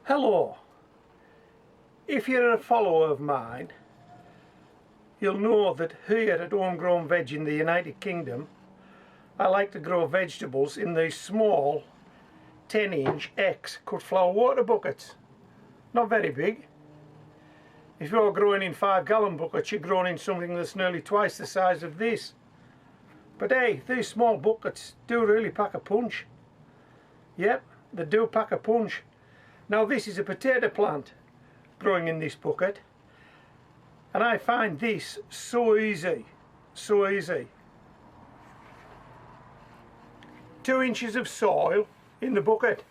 Hello. If you're a follower of mine, you'll know that here at Homegrown Veg in the United Kingdom, I like to grow vegetables in these small 10-inch X cut flower water buckets. Not very big. If you're growing in 5-gallon buckets, you're growing in something that's nearly twice the size of this. But hey, these small buckets do really pack a punch. Yep, they do pack a punch. Now this is a potato plant growing in this bucket, and I find this so easy, so easy. 2 inches of soil in the bucket.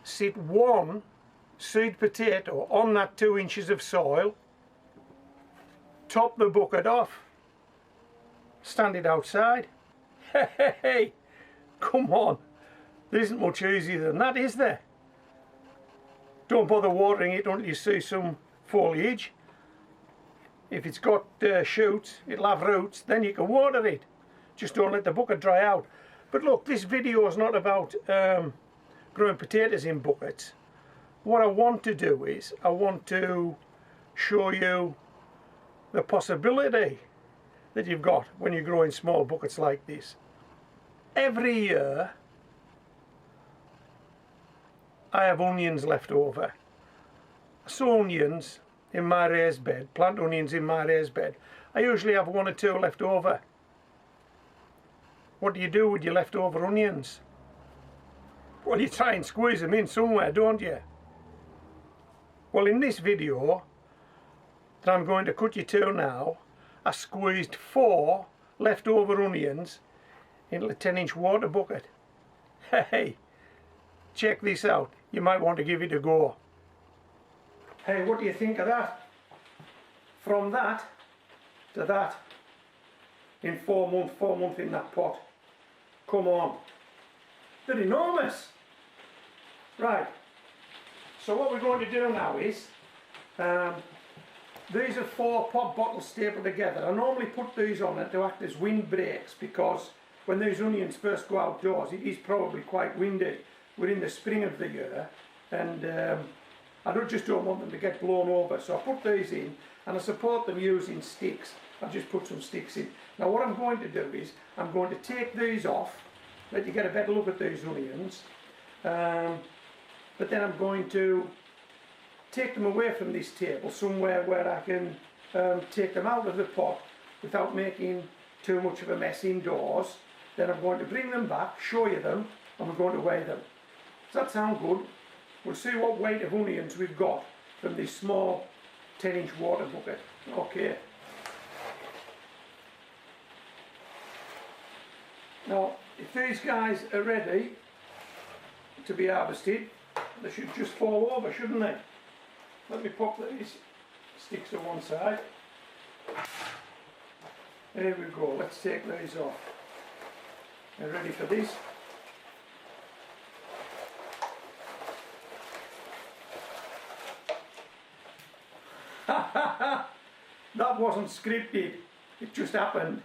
Sit one seed potato on that 2 inches of soil, top the bucket off, stand it outside. Hey, come on, there isn't much easier than that, is there? Don't bother watering it until you see some foliage. If it's got shoots, it'll have roots, then you can water it. Just don't let the bucket dry out. But look, this video is not about growing potatoes in buckets. What I want to do is, I want to show you the possibility that you've got when you grow in small buckets like this. Every year I have onions left over. I sow onions in my raised bed, plant onions in my raised bed. I usually have 1 or 2 left over. What do you do with your leftover onions? Well, you try and squeeze them in somewhere, don't you? Well, in this video that I'm going to cut you to now, I squeezed 4 leftover onions into a 10-inch water bucket. Hey, check this out. You might want to give it a go. Hey, what do you think of that? From that to that in 4 months in that pot. Come on. They're enormous. Right. So what we're going to do now is, these are 4 pot bottles stapled together. I normally put these on it to act as wind breaks, because when these onions first go outdoors, it is probably quite windy. We're in the spring of the year, and I don't want them to get blown over, so I put these in, and I support them using sticks. I just put some sticks in. Now what I'm going to do is, I'm going to take these off, let you get a better look at these onions, but then I'm going to take them away from this table somewhere where I can take them out of the pot without making too much of a mess indoors. Then I'm going to bring them back, show you them, and we're going to weigh them. Does that sound good? We'll see what weight of onions we've got from this small 10-inch water bucket. Okay. Now, if these guys are ready to be harvested, they should just fall over, shouldn't they? Let me pop these sticks to one side. There we go. Let's take these off. Are you ready for this? That wasn't scripted, it just happened.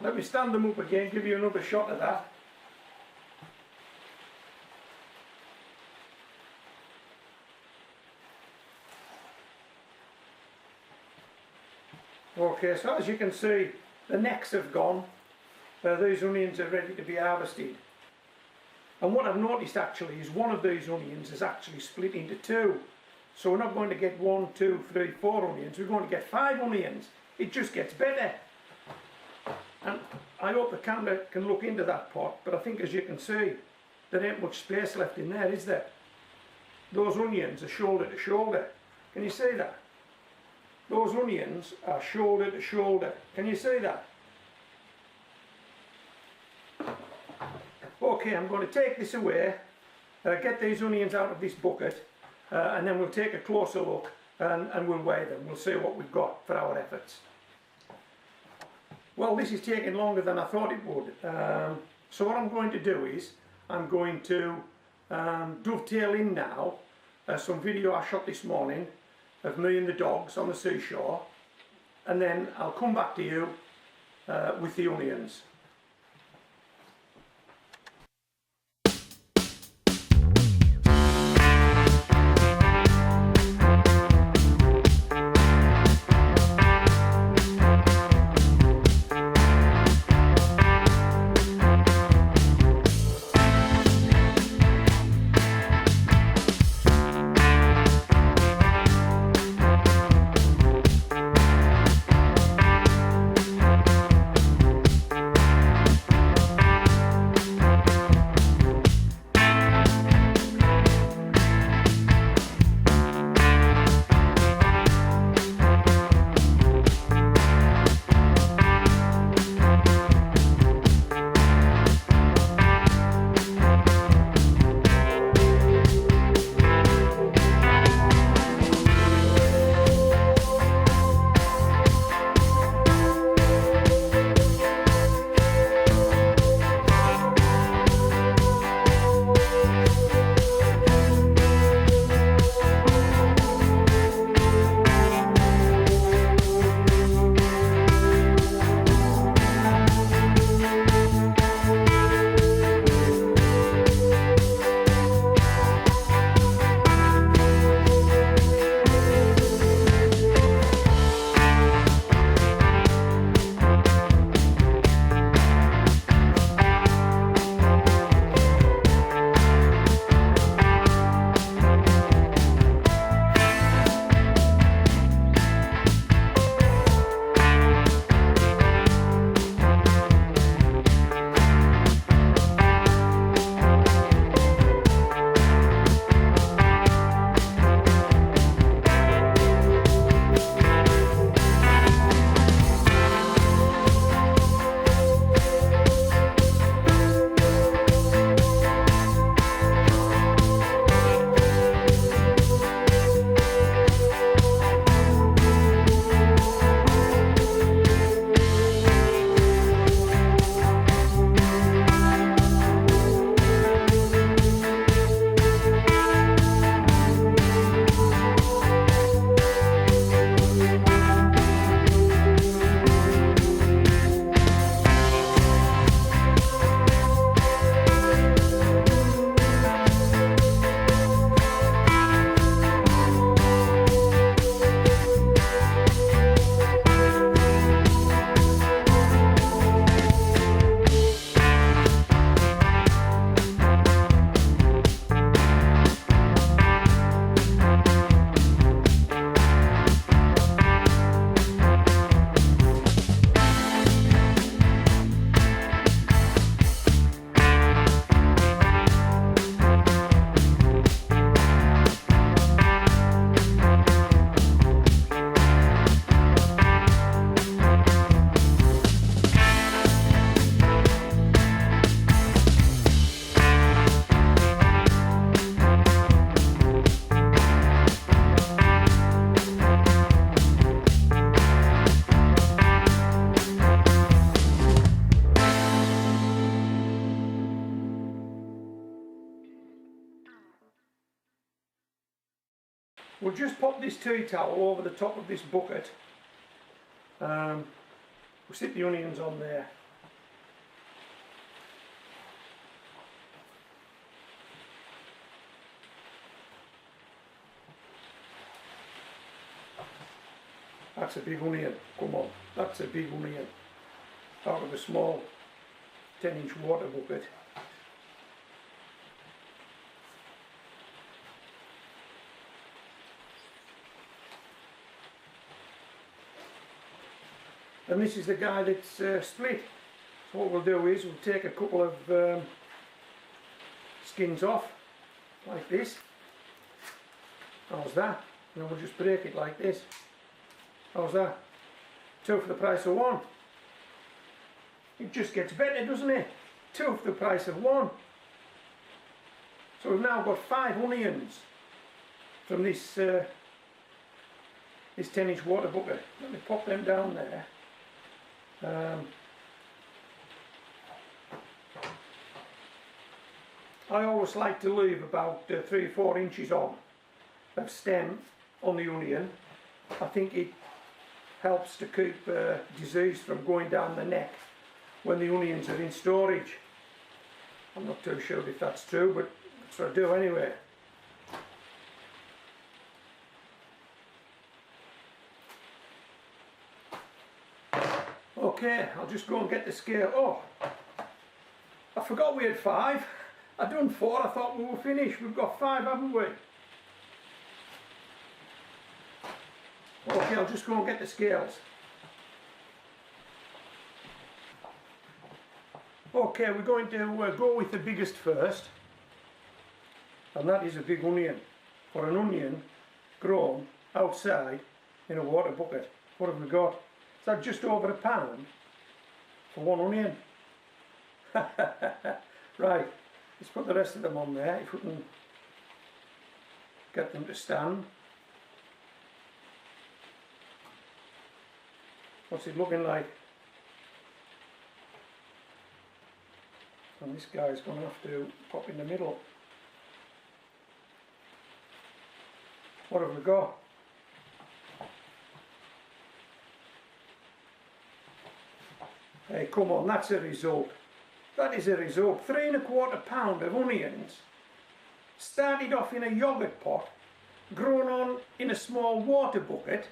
Let me stand them up again, give you another shot of that. Okay, so as you can see, the necks have gone. These onions are ready to be harvested. And what I've noticed actually is one of these onions is actually split into 2. So we're not going to get 1, 2, 3, 4 onions, we're going to get 5 onions. It just gets better. And I hope the camera can look into that pot, but I think as you can see, there ain't much space left in there, is there? Those onions are shoulder to shoulder. Can you see that? Those onions are shoulder to shoulder. Can you see that? Okay, I'm going to take this away, get these onions out of this bucket, and then we'll take a closer look and we'll weigh them. We'll see what we've got for our efforts. Well, this is taking longer than I thought it would. So what I'm going to do is, I'm going to dovetail in now some video I shot this morning of me and the dogs on the seashore, and then I'll come back to you with the onions. we'll just pop this tea towel over the top of this bucket. We'll stick the onions on there. That's a big onion, come on, that's a big onion. Out of a small 10-inch water bucket. And this is the guy that's split. So what we'll do is we'll take a couple of skins off, like this. How's that? And then we'll just break it like this. How's that? 2 for the price of 1. It just gets better, doesn't it? 2 for the price of 1. So we've now got 5 onions from this this 10-inch water bucket. Let me pop them down there. I always like to leave about 3 or 4 inches on of stem on the onion. I think it helps to keep disease from going down the neck when the onions are in storage. I'm not too sure if that's true, but that's what I do anyway. Okay, I'll just go and get the scale. Oh, I forgot we had 5. I'd done 4, I thought we were finished. We've got 5, haven't we? Okay, I'll just go and get the scales. Okay, we're going to go with the biggest first. And that is a big onion. For an onion grown outside in a water bucket. What have we got? Is that just over £1 for 1 onion? Right, let's put the rest of them on there if we can get them to stand. What's it looking like? And this guy's going to have to pop in the middle. What have we got? Hey, come on, that's a result. That is a result. 3 1/4 pound of onions. Started off in a yoghurt pot, grown on in a small water bucket,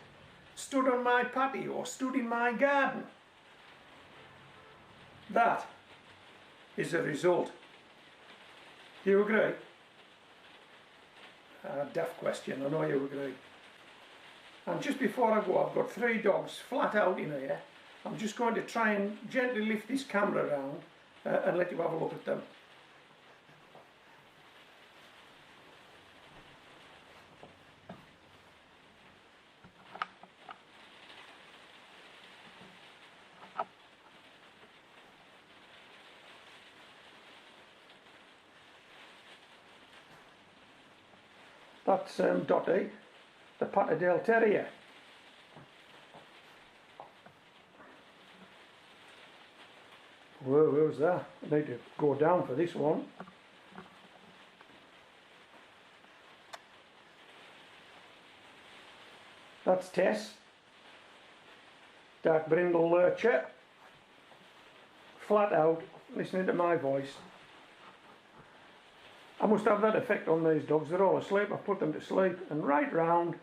stood on my patio, stood in my garden. That is a result. Do you agree? Daft question, I know you agree. And just before I go, I've got 3 dogs flat out in here. I'm just going to try and gently lift this camera around and let you have a look at them. That's Dottie, the Patterdale Terrier. Whoa, where's that? I need to go down for this one. That's Tess, dark brindle lurcher, flat out, listening to my voice. I must have that effect on these dogs. They're all asleep. I've put them to sleep, and right round.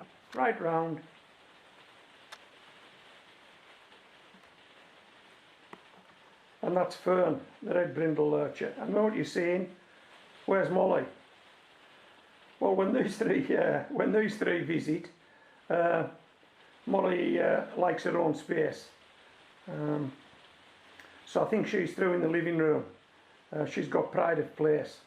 And that's Fern, the red brindle lurcher. I know what you're saying. Where's Molly? Well, when these three visit, Molly likes her own space. So I think she's through in the living room. She's got pride of place.